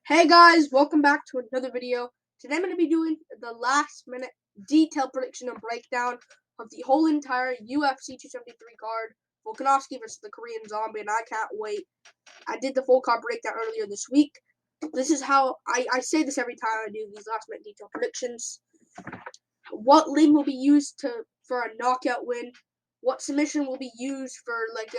Hey guys, welcome back to another video. Today I'm going to be doing the last minute detailed prediction and breakdown of the whole entire UFC 273 card, Volkanovski versus the Korean Zombie, and I can't wait. I did the full card breakdown earlier this week. This is how I say this every time I do these last minute detailed predictions. What limb will be used for a knockout win? What submission will be used for like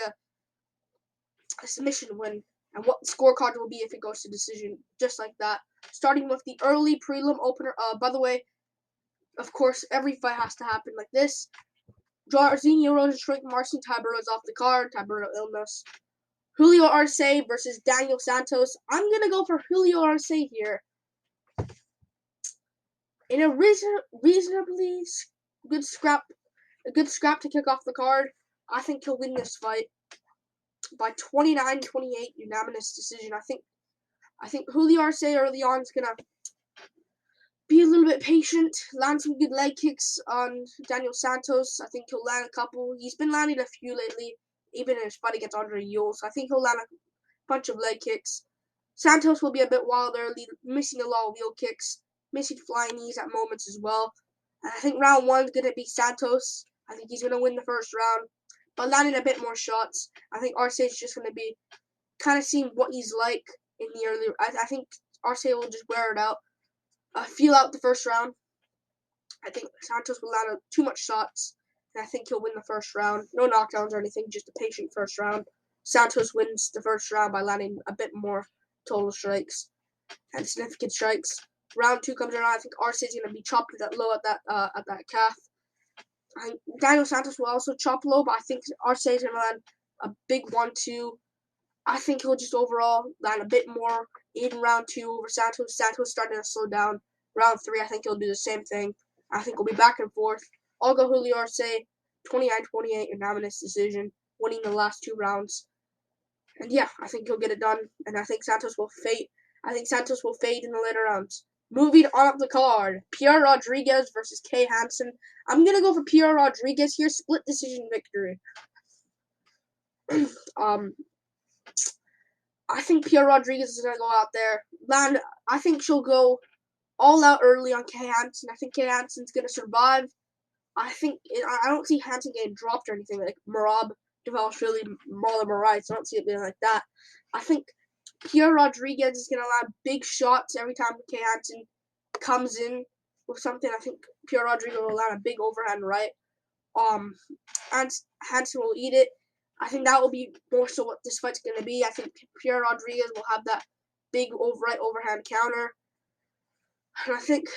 a submission win? And what the scorecard will be if it goes to decision, just like that. Starting with the early prelim opener. By the way, of course, every fight has to happen like this. Jairzinho Rozenstruik, Marcin Tybura is off the card. Tybura illness. Julio Arce versus Daniel Santos. I'm gonna go for Julio Arce here. In a reasonably good scrap to kick off the card. I think he'll win this fight by 29-28 unanimous decision. I think Julio Arce early on is gonna be a little bit patient, land some good leg kicks on Daniel Santos. I think he'll land a couple. He's been landing a few lately, even in his fight against Andre Ewell. So I think he'll land a bunch of leg kicks. Santos will be a bit wild early, missing a lot of wheel kicks, missing flying knees at moments as well. And I think round one is gonna be Santos. I think he's gonna win the first round, but landing a bit more shots. I think Arce is just going to be kind of seeing what he's like in the early. I think Arce will just wear it out, feel out the first round. I think Santos will land too much shots, and I think he'll win the first round. No knockdowns or anything, just a patient first round. Santos wins the first round by landing a bit more total strikes and significant strikes. Round two comes around. I think Arce is going to be chopped that low at that calf. Daniel Santos will also chop low, but I think Arce is going to land a big 1-2. I think he'll just overall land a bit more in round two over Santos. Santos starting to slow down. Round three, I think he'll do the same thing. I think we'll be back and forth. I'll go Julio Arce, 29-28 unanimous decision, winning the last two rounds. And yeah, I think he'll get it done, and I think Santos will fade. In the later rounds. Moving on up the card, Pierre Rodriguez versus K Hanson. I'm going to go for Pierre Rodriguez here, split decision victory. I think Pierre Rodriguez is going to go out there, land. I think she'll go all out early on K Hanson. I think K Hanson's going to survive. I don't see Hanson getting dropped or anything like Merab, Devalishvili, Marlon Moraes. I don't see it being like that. I think Pierre Rodriguez is going to land big shots every time K Hanson comes in with something. I think Pierre Rodriguez will land a big overhand right. And Hanson will eat it. I think that will be more so what this fight's going to be. I think Pierre Rodriguez will have that big overhand counter. And I think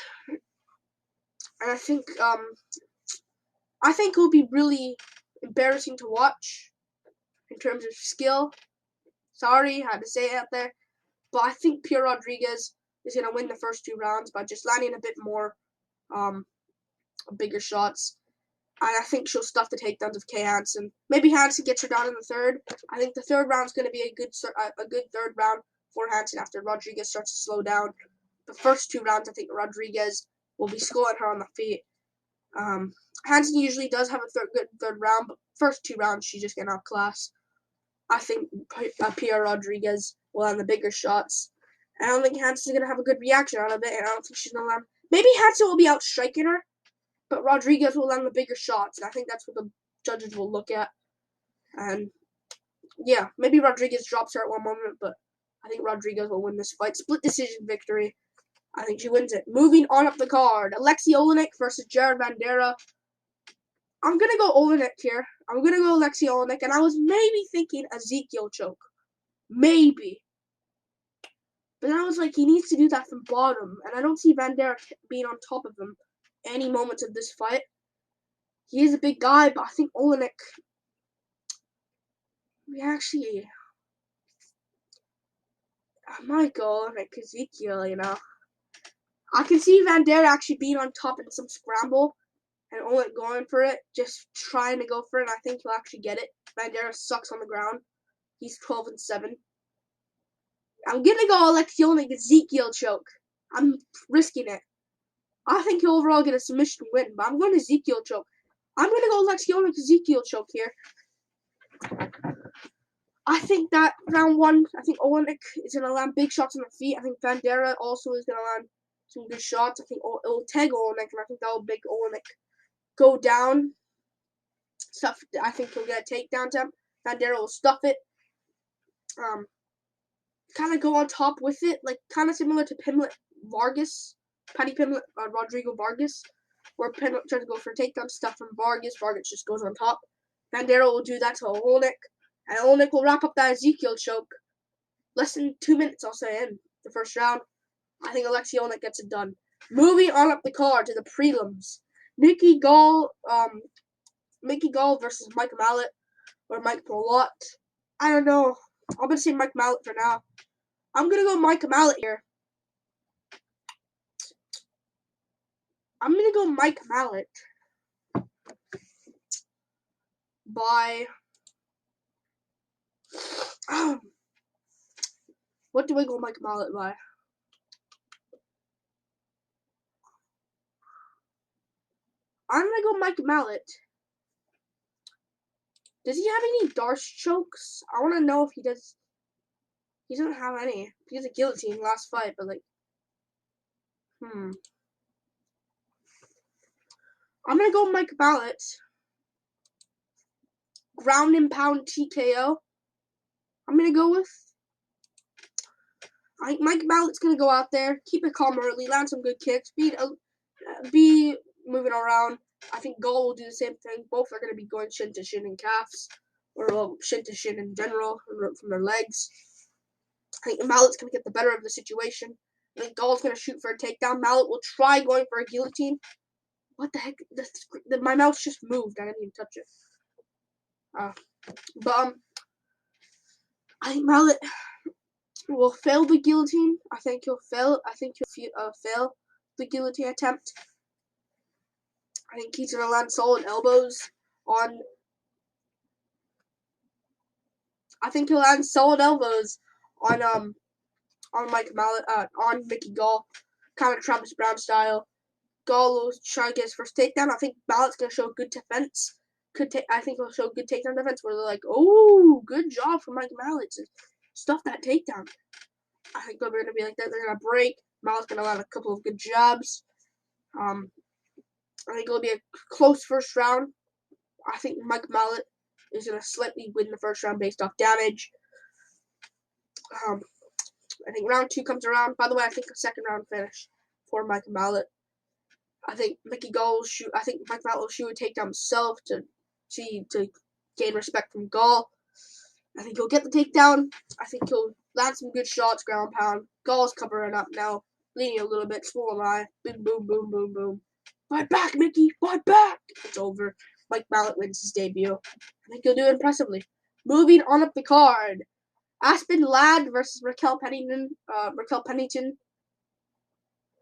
it'll be really embarrassing to watch in terms of skill. Sorry, I had to say it out there. But I think Pierre Rodriguez is going to win the first two rounds by just landing a bit more bigger shots. And I think she'll stuff the takedowns of K Hanson. Maybe Hanson gets her down in the third. I think the third round is going to be a good third round for Hanson after Rodriguez starts to slow down. The first two rounds, I think Rodriguez will be schooling her on the feet. Hanson usually does have a good third round, but first two rounds she's just getting outclassed. I think Pierre Rodriguez will land the bigger shots. I don't think Hanson's going to have a good reaction out of it, and I don't think she's going to land. Maybe Hanson will be outstriking her, but Rodriguez will land the bigger shots, and I think that's what the judges will look at. And yeah, maybe Rodriguez drops her at one moment, but I think Rodriguez will win this fight. Split decision victory. I think she wins it. Moving on up the card, Alexi Olynyk versus Jared Bandera. I'm going to go Olynyk here. I'm going to go Alexi Olynyk, and I was maybe thinking Ezekiel choke. Maybe. But I was like, he needs to do that from bottom, and I don't see Bandera being on top of him any moments of this fight. He is a big guy, but I think Olynyk, I might go Olynyk, Ezekiel, I can see Bandera actually being on top in some scramble, and Olynyk going for it, just trying to go for it, and I think he'll actually get it. Bandera sucks on the ground. He's 12-7. I'm gonna go Alexi Olynyk Ezekiel choke. I'm risking it. I think he'll overall get a submission win, but I'm going to Ezekiel choke. I'm going to go Alexi Olynyk Ezekiel choke here. I think that round one, I think Olynyk is going to land big shots on the feet. I think Bandera also is going to land some good shots. I think it will tag Olynyk, and I think that will make Olynyk go down. Stuff. I think he'll get a takedown attempt. Bandera will stuff it. Kind of go on top with it, like kind of similar to Pimlet Vargas, Paddy Pimlet, Rodrigo Vargas, where Pimlet tries to go for a takedown stuff from Vargas. Vargas just goes on top. Bandera will do that to Olynyk, and Olynyk will wrap up that Ezekiel choke. Less than 2 minutes, I'll say, in the first round. I think Alexi Olynyk gets it done. Moving on up the card to the prelims. Mickey Gall versus Mike Mallett or Mike Mallett. I don't know. I'm gonna say Mike Mallett for now. I'm gonna go Mike Mallett here. I'm gonna go Mike Mallett by what do I go Mike Mallett by? I'm gonna go Mike Mallett. Does he have any Darce chokes? I want to know if he does. He doesn't have any. He has a guillotine last fight, but like, I'm gonna go Mike Mallett. Ground and pound TKO. I'm gonna go with. I think Mike Mallett's gonna go out there, keep it calm early, land some good kicks, be moving around. I think Gall will do the same thing. Both are gonna be going shin to shin and calves, or shin to shin in general from their legs. I think Mallett's gonna get the better of the situation. I think Gall's gonna shoot for a takedown. Mallett will try going for a guillotine. What the heck? My mouse just moved. I didn't even touch it. I think Mallett will fail the guillotine. I think he'll fail. Fail the guillotine attempt. I think he's gonna land solid elbows on. I think he'll land solid elbows on Mike Mallett, on Mickey Gall, kind of Travis Brown style. Gall will try to get his first takedown. I think Mallett's gonna show good defense. I think he'll show good takedown defense where they're like, oh, good job from Mike Mallett to stuff that takedown. I think they're gonna be like that. They're gonna break. Mallett's gonna land a couple of good jabs. I think it'll be a close first round. I think Mike Mallett is gonna slightly win the first round based off damage. I think round 2 comes around. By the way, I think a second round finish for Mike Mallett. I think Mickey Gall will shoot. I think Mike Mallett will shoot a takedown himself to gain respect from Gall. I think he'll get the takedown. I think he'll land some good shots, ground pound. Gall's covering up now, leaning a little bit. Swollen eye. Boom, boom, boom, boom, boom. Fight back, Mickey. Fight back. It's over. Mike Mallett wins his debut. I think he'll do it impressively. Moving on up the card. Aspen Ladd versus Raquel Pennington.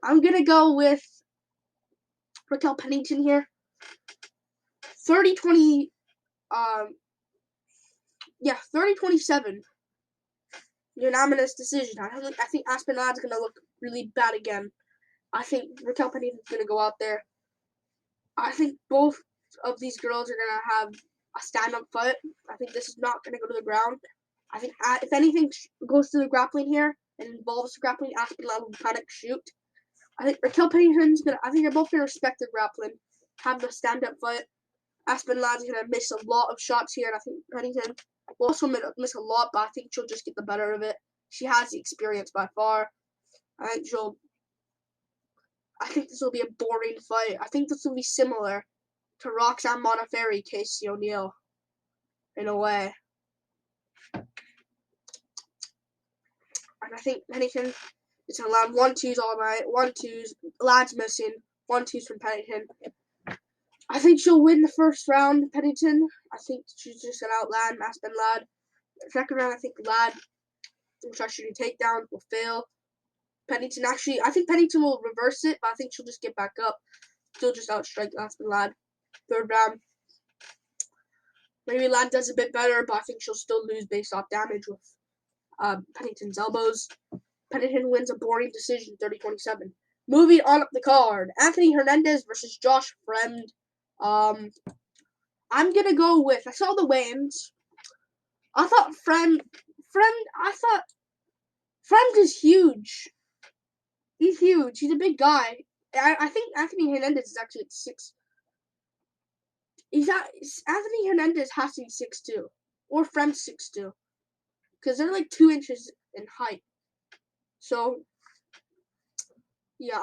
I'm gonna go with Raquel Pennington here. 30-20. 30-27. Unanimous decision. I think Aspen Ladd's gonna look really bad again. I think Raquel Pennington's gonna go out there. I think both of these girls are gonna have a stand-up fight. I think this is not gonna go to the ground. I think if anything goes to the grappling here and involves grappling, Aspen Ladd will panic shoot. I think Raquel Pennington's gonna. I think they're both gonna respect their grappling, have the stand-up fight. Aspen Ladd's gonna miss a lot of shots here, and I think Pennington will also miss a lot, but I think she'll just get the better of it. She has the experience by far. I think this will be a boring fight. I think this will be similar to Roxanne Modafferi, Casey O'Neill, in a way. And I think Pennington is going to land 1-2s all night. 1-2s. Ladd's missing. 1-2s from Pennington. I think she'll win the first round, Pennington. I think she's just going to outland Aspen Ladd. The second round, I think Ladd will try shooting takedown, will fail. I think Pennington will reverse it, but I think she'll just get back up. She'll just outstrike Aspen Ladd. Third round. Maybe Ladd does a bit better, but I think she'll still lose based off damage with Pennington's elbows. Pennington wins a boring decision, 30-27. Moving on up the card, Anthony Hernandez versus Josh Fremd. I'm gonna go with. I saw the weigh-ins. I thought Fremd is huge. He's huge. He's a big guy. I think Anthony Hernandez is actually at 6. Anthony Hernandez has to be 6'2", or Fremd's 6'2", because they're like 2 inches in height. So yeah,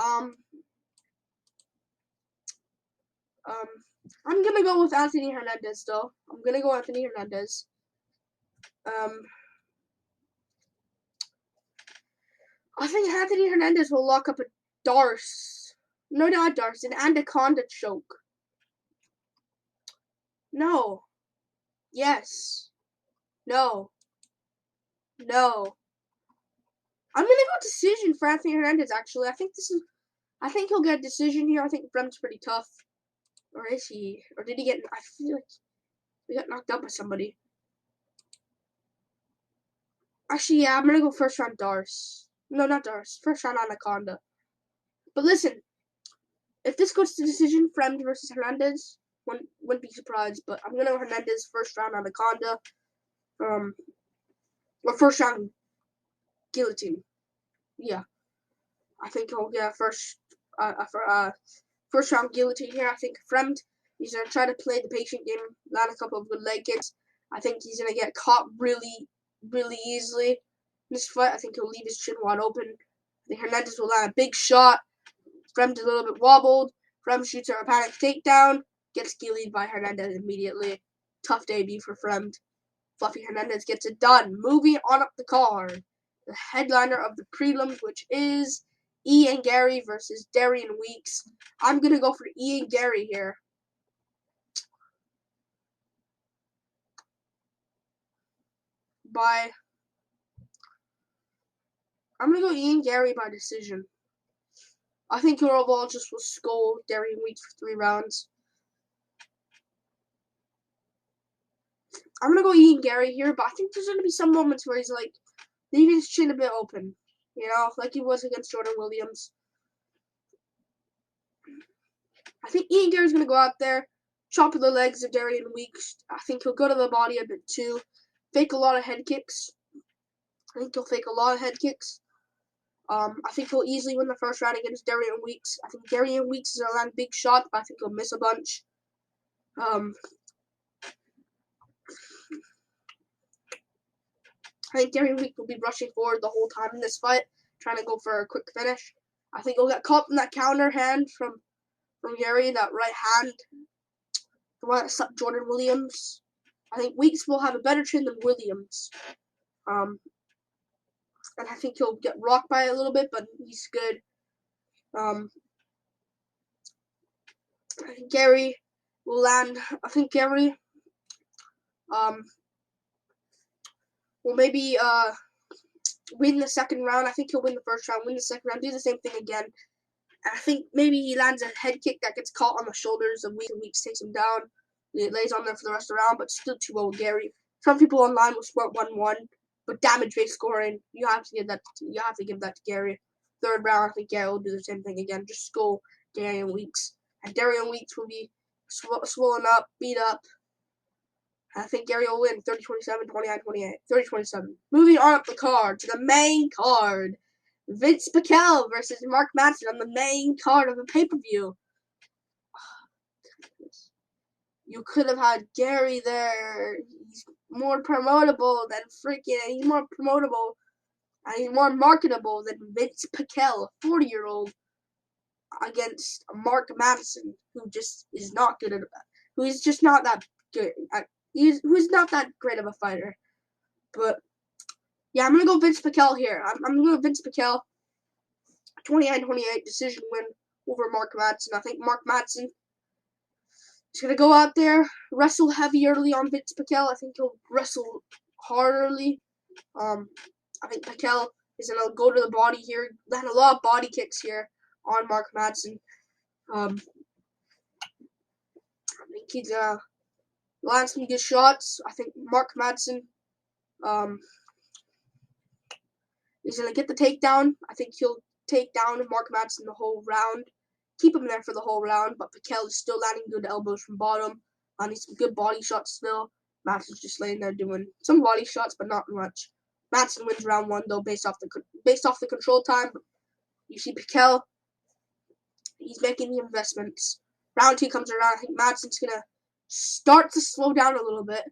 I'm gonna go with Anthony Hernandez though. I'm gonna go Anthony Hernandez. I think Anthony Hernandez will lock up a Darce. No, not Darce, an Anaconda choke. No. Yes. No. No. I'm gonna go decision for Anthony Hernandez. Actually, I think he'll get a decision here. I think Fremd's pretty tough. Or is he? Or did he get? I feel like he got knocked out by somebody. Actually, yeah, I'm gonna go first round Darce. No, not Darce. First round Anaconda. But listen, if this goes to decision, Fremd versus Hernandez, wouldn't be surprised. But I'm gonna go Hernandez first round Anaconda. Or first round guillotine. Yeah, I think he'll get first round guillotine here. I think Fremd, he's gonna try to play the patient game, land a couple of good leg kicks. I think he's gonna get caught really, really easily in this fight. I think he'll leave his chin wide open. I think Hernandez will land a big shot. Fremd a little bit wobbled. Fremd shoots a panic takedown, gets guillotined by Hernandez immediately. Tough debut for Fremd. Fluffy Hernandez gets it done. Moving on up the card, the headliner of the prelims, which is Ian Garry versus Darion Weeks. I'm gonna go for Ian Garry here. I'm gonna go Ian Garry by decision. I think Roval just will skull Darion Weeks for 3 rounds. I'm gonna go Ian Garry here, but I think there's gonna be some moments where he's like leaving his chin a bit open, like he was against Jordan Williams. I think Ian Garry's gonna go out there, chop the legs of Darion Weeks. I think he'll go to the body a bit too, fake a lot of head kicks. I think he'll easily win the first round against Darion Weeks. I think Darion Weeks is gonna land big shots, but I think he'll miss a bunch. I think Darion Weeks will be rushing forward the whole time in this fight, trying to go for a quick finish. I think he'll get caught in that counter hand from Garry, that right hand, the one that slapped Jordan Williams. I think Weeks will have a better chin than Williams. And I think he'll get rocked by it a little bit, but he's good. I think Garry will land. I think Garry will maybe win the second round. I think he'll win the first round, win the second round, do the same thing again. And I think maybe he lands a head kick that gets caught on the shoulders of Weeks, and Weeks takes him down. He lays on there for the rest of the round, but still 2-0 Garry. Some people online will score 1-1, but damage-based scoring, you have to give that to Garry. Third round, I think Garry will do the same thing again. Just skull Darion Weeks, and Darion Weeks will be swollen up, beat up. I think Garry will win 30-27, 29-28, 30-27. Moving on up the card to the main card. Vince Pacquiao versus Mark Matson on the main card of the pay-per-view. You could have had Garry there. He's more promotable than he's more promotable and he's more marketable than Vince Pacquiao, 40-year-old, against Mark Matson, who just is not good at who is just not that good at who's not that great of a fighter. But yeah, I'm gonna go Vince Pacquiao here. I'm gonna go Vince Pacquiao, 29-28 decision win over Mark Matson. I think Mark Matson is gonna go out there, wrestle heavy early on Vince Pacquiao. I think he'll wrestle hard early. I think Pacquiao is gonna go to the body here, land a lot of body kicks here on Mark Matson. I think he's gonna land some good shots. I think Mark Matson is gonna get the takedown. I think he'll take down Mark Matson the whole round, keep him there for the whole round. But Pacquiao is still landing good elbows from bottom, landing some good body shots still. Matson's just laying there doing some body shots, but not much. Matson wins round 1 though, based off the control time. You see Pacquiao, he's making the investments. Round 2 comes around. I think Matson's gonna start to slow down a little bit,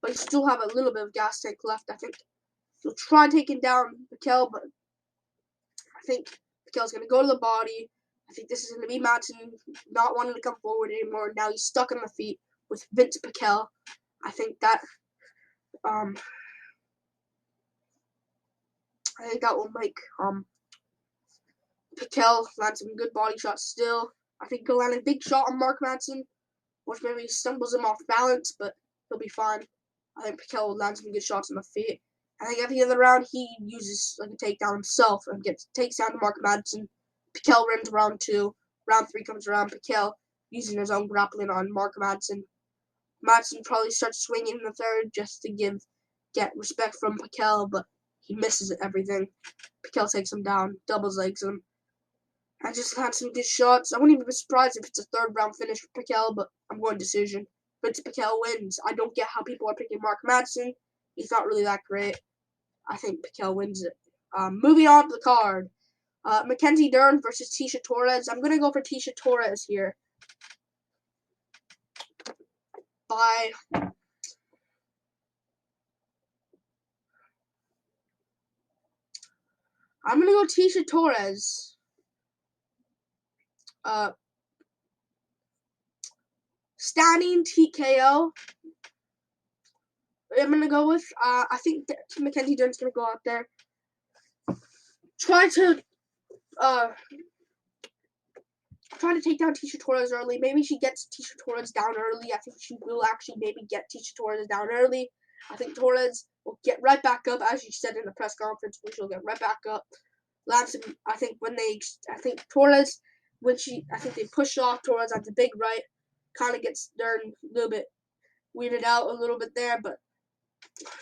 but he still have a little bit of gas tank left. I think he'll try taking down Pacquiao, but I think Pacquiao's gonna go to the body. I think this is gonna be Matson not wanting to come forward anymore. Now he's stuck on the feet with Vince Pacquiao. I think that will make Pacquiao land some good body shots still. I think he'll land a big shot on Mark Matson, which maybe stumbles him off balance, but he'll be fine. I think Pacquiao will land some good shots on the feet. I think at the end of the round, he uses like a takedown himself and takes down Mark Matson. Pacquiao wins round 2. Round 3 comes around. Pacquiao using his own grappling on Mark Matson. Matson probably starts swinging in the third just to get respect from Pacquiao, but he misses at everything. Pacquiao takes him down, doubles legs him. I just had some good shots. I wouldn't even be surprised if it's a third round finish for Pacquiao, but I'm going decision. Vince Pacquiao wins. I don't get how people are picking Mark Matson. He's not really that great. I think Pacquiao wins it. Moving on to the card. Mackenzie Dern versus Tecia Torres. I'm going to go for Tecia Torres here. I'm going to go Tecia Torres. Standing TKO. I'm going to go with, I think Mackenzie Dern's going to go out there. Try to take down Tecia Torres early. Maybe she gets Tecia Torres down early. I think she will actually maybe get Tecia Torres down early. I think Torres will get right back up, as she said in the press conference, which she'll get right back up. I think Torres, I think they push off Torres on the big right, kind of gets Dern a little bit weirded out a little bit there, but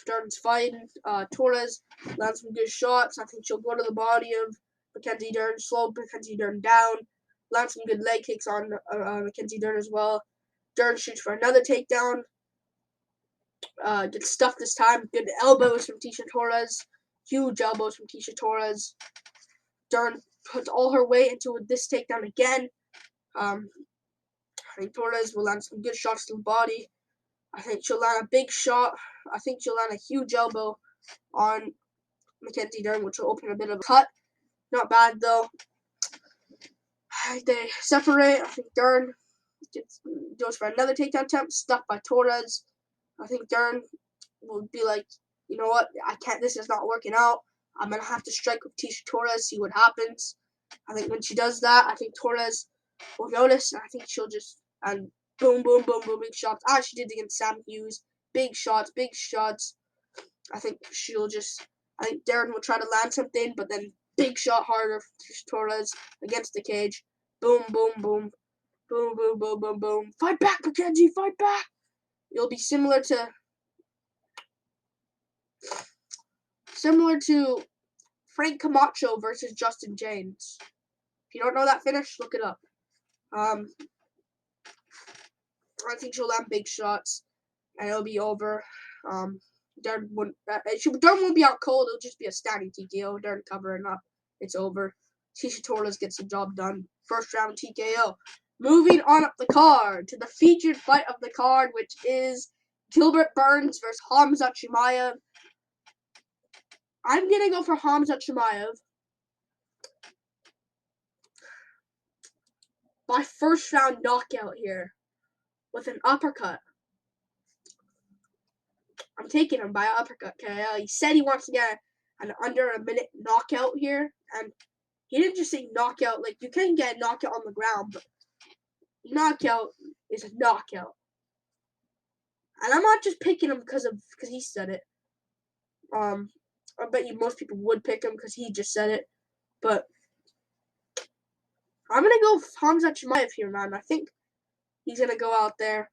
Dern's fighting. Torres lands some good shots. I think she'll go to the body of Mackenzie Dern, slow Mackenzie Dern down, land some good leg kicks on Mackenzie Dern as well. Dern shoots for another takedown. Gets stuffed this time. Good elbows from Tecia Torres. Huge elbows from Tecia Torres. Dern puts all her weight into this takedown again. I think Torres will land some good shots to the body. I think she'll land a big shot. I think she'll land a huge elbow on Mackenzie Dern, which will open a bit of a cut. Not bad, though. They separate. I think Dern goes for another takedown attempt, stuffed by Torres. I think Dern will be like, you know what, this is not working out. I'm going to have to strike with Tecia Torres, see what happens. I think when she does that, I think Torres will notice, and I think she'll just, and boom, boom, boom, boom, big shots. As she did against Sam Hughes. Big shots, big shots. I think Dern will try to land something, but then big shot harder for Tecia Torres against the cage. Boom, boom, boom. Boom, boom, boom, boom, boom. Fight back, Mackenzie, fight back! It'll be similar to Frank Camacho versus Justin James. If you don't know that finish, look it up. I think she'll land big shots, and it'll be over. Dern won't be out cold. It'll just be a standing TKO. Dern covering up. It's over. Tecia Torres gets the job done. First round TKO. Moving on up the card to the featured fight of the card, which is Gilbert Burns versus Hamza Chimaev. I'm going to go for Hamza Chimaev by first round knockout here with an uppercut. I'm taking him by uppercut. He said he wants to get an under a minute knockout here, and he didn't just say knockout. Like, you can get a knockout on the ground, but knockout is a knockout. And I'm not just picking him because he said it. I bet you most people would pick him because he just said it. But I'm going to go Hamza Chimaev here, man. I think he's going to go out there.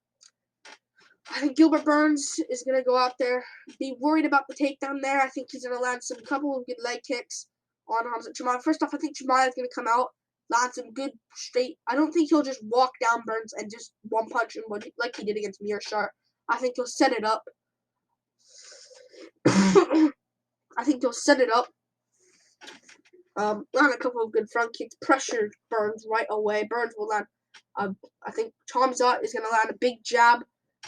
I think Gilbert Burns is going to go out there, be worried about the takedown there. I think he's going to land some couple of good leg kicks on Hamza Chimaev. First off, I think Chimaev is going to come out, land some good straight. I don't think he'll just walk down Burns and just one punch him like he did against Mearshart. I think he'll set it up. I think he'll set it up. Land a couple of good front kicks, pressure Burns right away. Burns will land. I think Hamza is going to land a big jab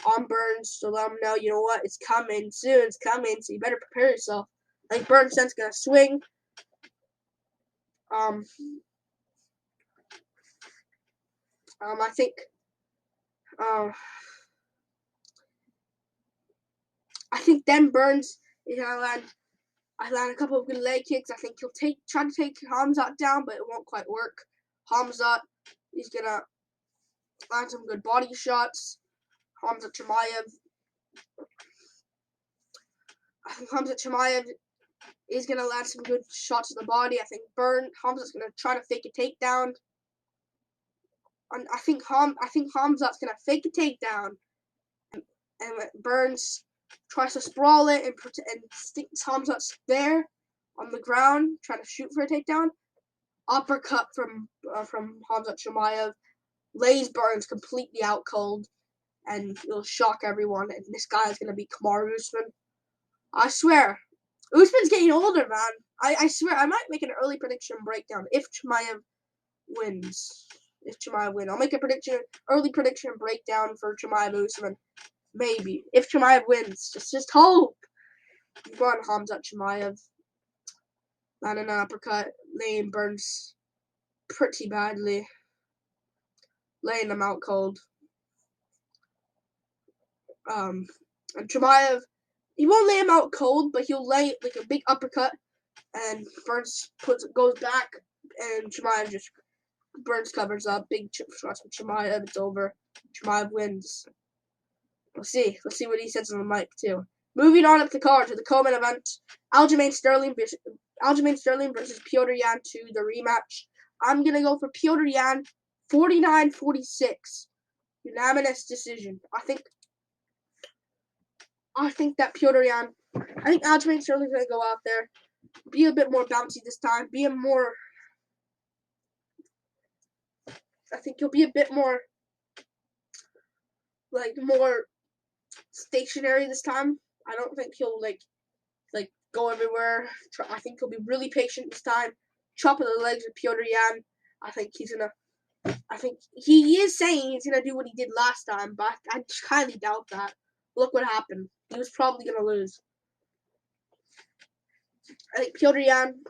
on Burns to let him know, you know what, it's coming soon. It's coming, so you better prepare yourself. I think Burns then's going to swing. I think then Burns is going to land. I land a couple of good leg kicks. I think he'll try to take Hamza down, but it won't quite work. Hamza is going to land some good body shots. Hamza Chimaev. I think Hamza Chimaev is going to land some good shots to the body. I think Hamza's going to try to fake a takedown. And I think Hamza's going to fake a takedown. And Burns tries to sprawl it and sticks Hamza there on the ground, trying to shoot for a takedown. Uppercut from Hamza Chimaev lays Burns completely out cold, and it'll shock everyone. And this guy is gonna be Kamaru Usman. I swear, Usman's getting older, man. I swear, I might make an early prediction breakdown if Chimaev wins. I'll make a early prediction breakdown for Chimaev Usman. Maybe. If Chimaev wins. Just hope. You go on Hamza Chimaev. Landing an uppercut. Laying Burns pretty badly. Laying him out cold. And Chimaev, he won't lay him out cold, but he'll lay like a big uppercut. And Burns goes back. And Chimaev Burns covers up. Big shots from Chimaev. It's over. Chimaev wins. Let's see what he says on the mic too. Moving on up the card to the co-main event, Aljamain Sterling versus Petr Yan 2, the rematch. I'm gonna go for Petr Yan, 49-46, unanimous decision. I think that Petr Yan, I think Aljamain Sterling's gonna go out there, be a bit more bouncy this time, I think he'll be a bit more stationary this time. I don't think he'll like go everywhere. I think he'll be really patient this time. Chop of the legs with Petr Yan. I think he is saying he's gonna do what he did last time, but I highly doubt that. Look what happened. He was probably gonna lose. I think Petr Yan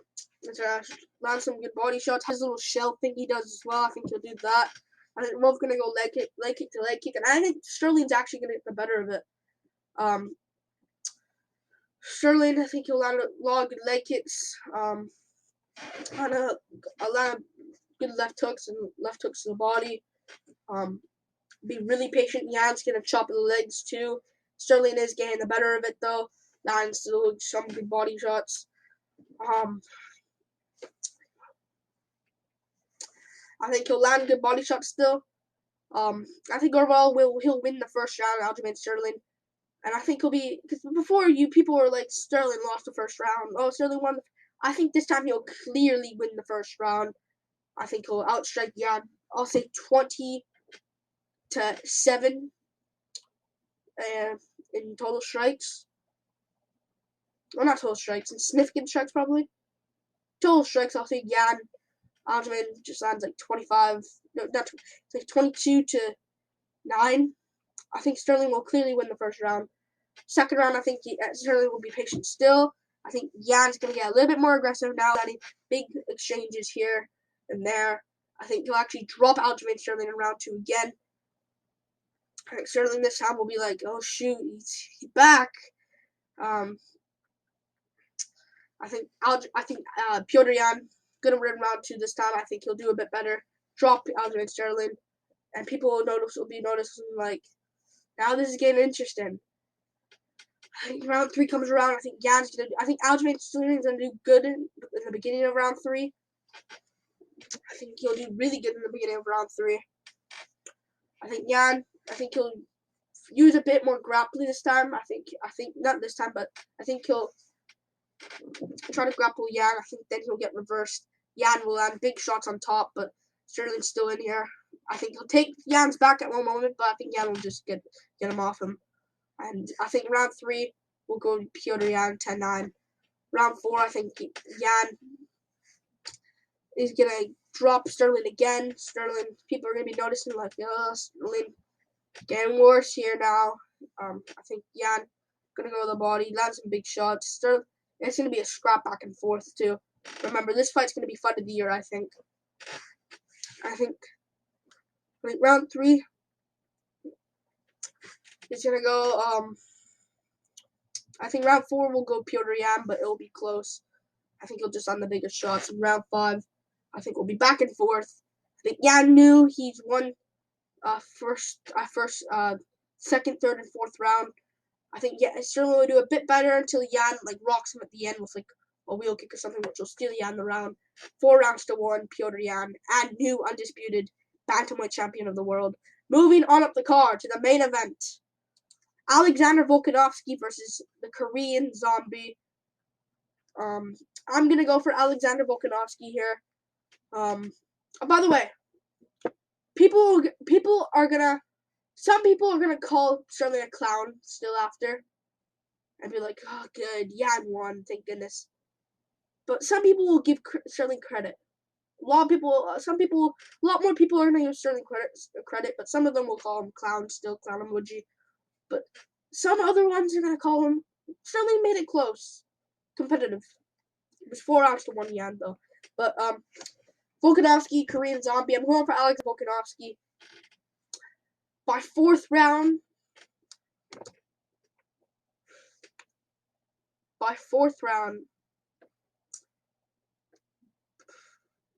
is gonna land some good body shots. His little shell thing he does as well. I think he'll do that. I think Wolf's gonna go leg kick to leg kick, and I think Sterling's actually gonna get the better of it. Sterling, I think he'll land a lot of good leg kicks. A lot of good left hooks to the body. Be really patient. Yan's gonna chop the legs too. Sterling is getting the better of it though. Lands some good body shots. I think he'll land good body shots still. I think overall he'll win the first round, Aljamain Sterling. And I think he'll be, because before people were like, Sterling lost the first round. Oh, Sterling won. I think this time he'll clearly win the first round. I think he'll outstrike Yan. I'll say 20-7 in total strikes. Well, not total strikes, in significant strikes probably. Total strikes, I'll say Yan. Aljamain just lands like 22-9. I think Sterling will clearly win the first round. Second round, I think Sterling will be patient still. I think Yan's going to get a little bit more aggressive now, landing big exchanges here and there. I think he'll actually drop Aljamain Sterling in round 2 again. I think Sterling this time will be like, oh shoot, he's back. I think Petr Yan gonna win round 2 this time. I think he'll do a bit better. Drop Aljamain Sterling, and people will be noticing like, now this is getting interesting. I think round 3 comes around. I think Aljamain Sterling's gonna do good in the beginning of round 3. I think he'll do really good in the beginning of round 3. I think he'll use a bit more grappling this time. I think not this time, but I think he'll try to grapple Yan. I think then he'll get reversed. Yan will land big shots on top, but Sterling's still in here. I think he'll take Yan's back at one moment, but I think Yan will just get him off him. And I think round 3 will go Petr Yan 10-9. Round 4, I think Yan is going to drop Sterling again. Sterling, people are going to be noticing, like, Sterling getting worse here now. I think Yan going to go to the body, land some big shots. Sterling, it's going to be a scrap back and forth, too. Remember, this fight's going to be fight of the year, I think. I think round 3 is going to go, I think round 4 will go Petr Yan, but it'll be close. I think he'll just land the biggest shots. In round 5, I think we'll be back and forth. I think Yan knew he's won second, third, and fourth round. I think Sterling will do a bit better until Yan like rocks him at the end with like a wheel kick or something, which will steal Yan the round. 4 rounds to 1, Petr Yan, and new undisputed bantamweight champion of the world. Moving on up the card to the main event. Alexander Volkanovski versus the Korean Zombie. I'm gonna go for Alexander Volkanovski here. By the way, some people are gonna call Sterling a clown still after, and be like, "Oh, good, Yan won, thank goodness." But some people will give Sterling credit. A lot more people are gonna give Sterling credit, but some of them will call him clown still, clown emoji. But some other ones are gonna call him Sterling made it close, competitive. It was 4 rounds to 1 Yan though. But Volkanovski, Korean Zombie. I'm going for Alex Volkanovski. By 4th round.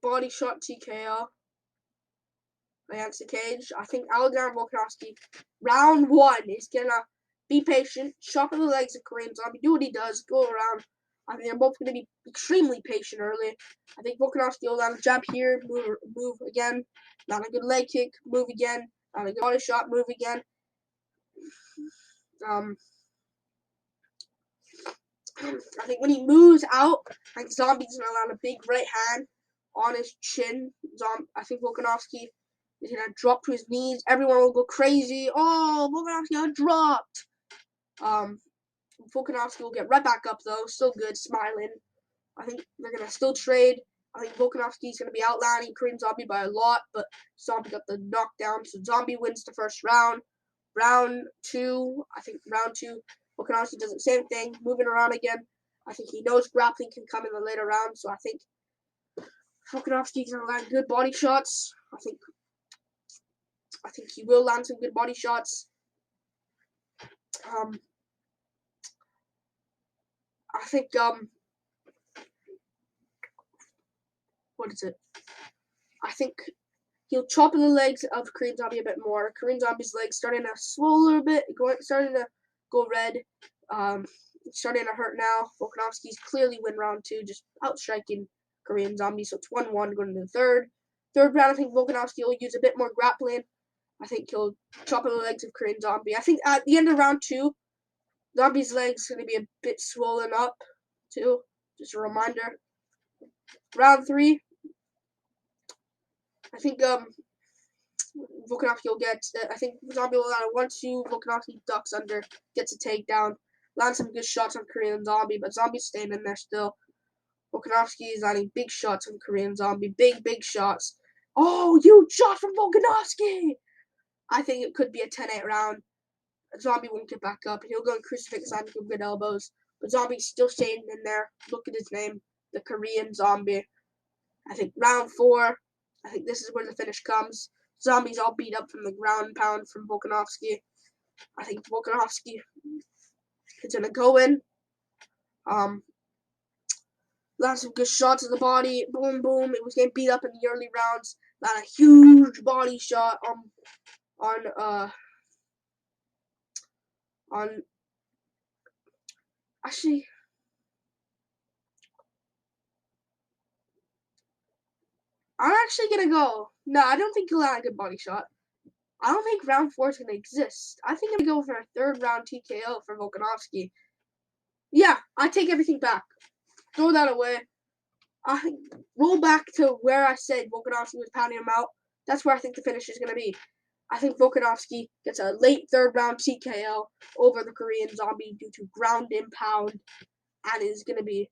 Body shot TKO against the cage. I think Alexander Volkanovski, round 1, is gonna be patient, chop in the legs of Korean Zombie, do what he does, go around. I think they're both gonna be extremely patient early. I think Volkanovski will land a jab here, move again, land a good leg kick, move again, land a good body shot, move again. I think when he moves out, I think Zombie's gonna land a big right hand on his chin. I think Volkanovski is gonna drop to his knees. Everyone will go crazy. Oh, Volkanovski got dropped. Volkanovski will get right back up though, still good, smiling. I think they're gonna still trade. I think Volkanovski's gonna be outlining Korean Zombie by a lot, but Zombie got the knockdown, so Zombie wins the first round. Round 2, Volkanovski does the same thing, moving around again. I think he knows grappling can come in the later rounds, so I think Volkanovski's gonna land good body shots. I think he will land some good body shots. I think I think he'll chop in the legs of Korean Zombie a bit more. Korean Zombie's legs starting to swell a little bit, starting to go red. Starting to hurt now. Volkanovski's clearly win round 2, just outstriking Korean Zombie. So it's 1-1 going to the third. Third round, I think Volkanovski will use a bit more grappling. I think he'll chop in the legs of Korean Zombie. I think at the end of round 2, Zombie's legs going to be a bit swollen up too. Just a reminder. Round 3, I think Volkanovski will get. I think Zombie will land a 1-2. Volkanovski ducks under, gets a takedown, lands some good shots on Korean Zombie, but Zombie's staying in there still. Volkanovski is landing big shots on Korean Zombie, big shots. Oh, huge shot from Volkanovski! I think it could be a 10-8 round. Zombie won't get back up. He'll go and crucifix and give good elbows, but Zombie's still staying in there. Look at his name, the Korean Zombie. I think round 4. I think this is where the finish comes. Zombie's all beat up from the ground and pound from Volkanovski. I think Volkanovski is going to go in. Lots of good shots of the body. Boom, boom. It was getting beat up in the early rounds. Land a huge body shot actually, I'm actually going to go. No, I don't think he'll land a good body shot. I don't think round 4 is going to exist. I think I'm going to go for a 3rd round TKO for Volkanovski. Yeah, I take everything back. Throw that away. I roll back to where I said Volkanovski was pounding him out. That's where I think the finish is going to be. I think Volkanovski gets a late third-round TKO over the Korean Zombie due to ground and pound, and is going to be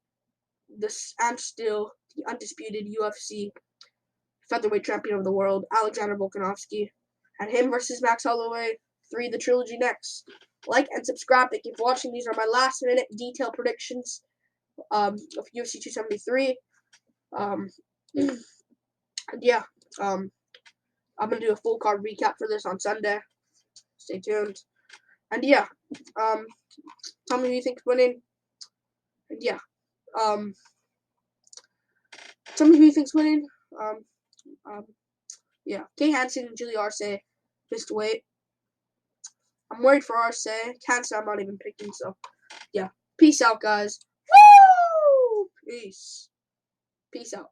still the undisputed UFC featherweight champion of the world, Alexander Volkanovski, and him versus Max Holloway. 3, the trilogy next. Like and subscribe. Thank you for watching. These are my last-minute detailed predictions of UFC 273. And yeah, I'm gonna do a full card recap for this on Sunday. Stay tuned. And yeah, tell me who you think's winning. And yeah, tell me who you think's winning. Yeah, K Hanson and Julie Arce missed weight. I'm worried for Arce. Hanson I'm not even picking. So yeah, peace out, guys. Woo! Peace out.